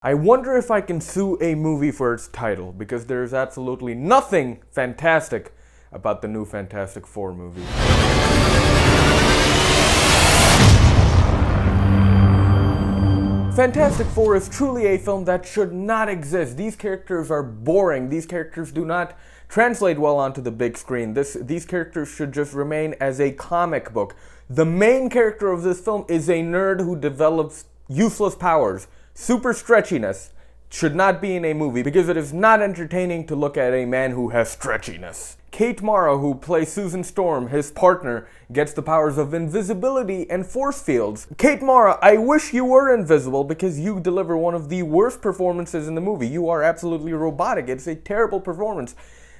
I wonder if I can sue a movie for its title, because there's absolutely nothing fantastic about the new Fantastic Four movie. Fantastic Four is truly a film that should not exist. These characters are boring. These characters do not translate well onto the big screen. These characters should just remain as a comic book. The main character of this film is a nerd who develops useless powers. Super stretchiness should not be in a movie because it is not entertaining to look at a man who has stretchiness. Kate Mara, who plays Susan Storm, his partner, gets the powers of invisibility and force fields. Kate Mara, I wish you were invisible because you deliver one of the worst performances in the movie. You are absolutely robotic. It's a terrible performance.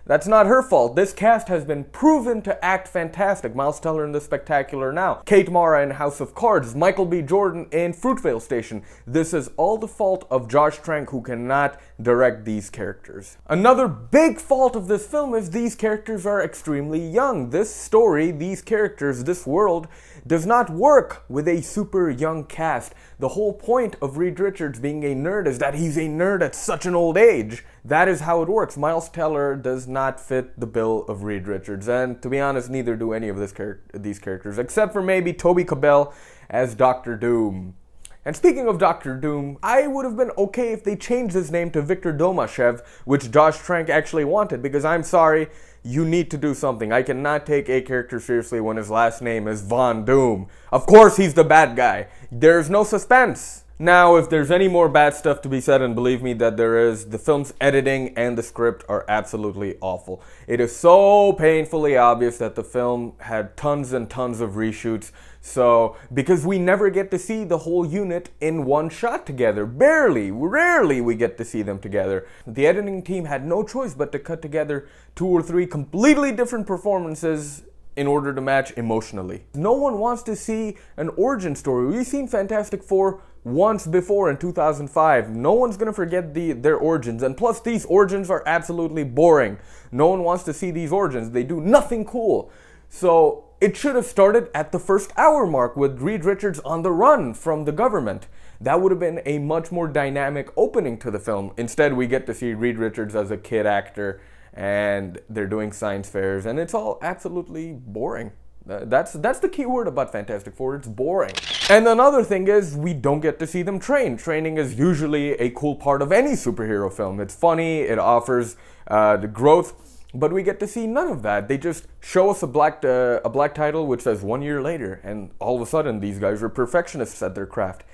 That's not her fault. This cast has been proven to act fantastic. Miles Teller in The Spectacular Now, Kate Mara in House of Cards, Michael B. Jordan in Fruitvale Station. This is all the fault of Josh Trank, who cannot direct these characters. Another big fault of this film is these characters are extremely young. This story, these characters, this world does not work with a super young cast. The whole point of Reed Richards being a nerd is that he's a nerd at such an old age. That is how it works. Miles Teller does not fit the bill of Reed Richards, and to be honest, neither do any of these characters, except for maybe Toby Kebell as Dr.Doom. And speaking of Dr. Doom, I would have been okay if they changed his name to Victor Domashev, which Josh Trank actually wanted, because I'm sorry, you need to do something. I cannot take a character seriously when his last name is Von Doom. Of course he's the bad guy. There's no suspense. Now, if there's any more bad stuff to be said, and believe me that there is, the film's editing and the script are absolutely awful. It is so painfully obvious that the film had tons and tons of reshoots. So, because we never get to see the whole unit in one shot together. Rarely we get to see them together. The editing team had no choice but to cut together 2 or 3 completely different performances in order to match emotionally. No one wants to see an origin story. We've seen Fantastic Four once before in 2005. No one's gonna forget their origins, and plus these origins are absolutely boring. No one wants to see these origins. They do nothing cool. So it should have started at the first hour mark with Reed Richards on the run from the government. That would have been a much more dynamic opening to the film. Instead, we get to see Reed Richards as a kid actor, and they're doing science fairs, and it's all absolutely boring. That's the key word about Fantastic Four, it's boring. And another thing is, we don't get to see them train. Training is usually a cool part of any superhero film. It's funny, it offers the growth, but we get to see none of that. They just show us a black title which says 1 year later, and all of a sudden these guys are perfectionists at their craft.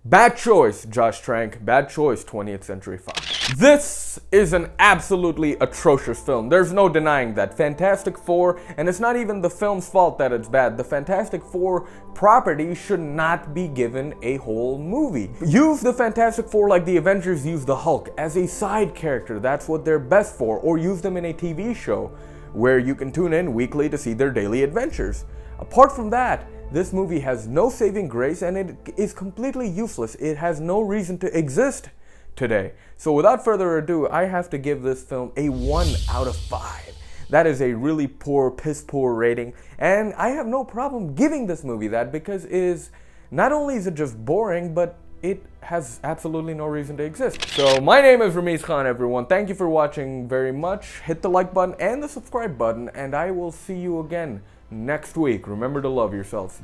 Bad choice, Josh Trank. Bad choice, 20th Century Fox. This is an absolutely atrocious film. There's no denying that. Fantastic Four, and it's not even the film's fault that it's bad. The Fantastic Four property should not be given a whole movie. Use the Fantastic Four like the Avengers use the Hulk, as a side character. That's what they're best for. Or use them in a TV show where you can tune in weekly to see their daily adventures. Apart from that, this movie has no saving grace, and it is completely useless. It has no reason to exist today. So without further ado, I have to give this film a 1 out of 5. That is a really poor, piss poor rating, and I have no problem giving this movie that, because not only is it just boring, but it has absolutely no reason to exist. So my name is Rameez Khan, everyone. Thank you for watching very much. Hit the like button and the subscribe button, and I will see you again next week. Remember to love yourselves.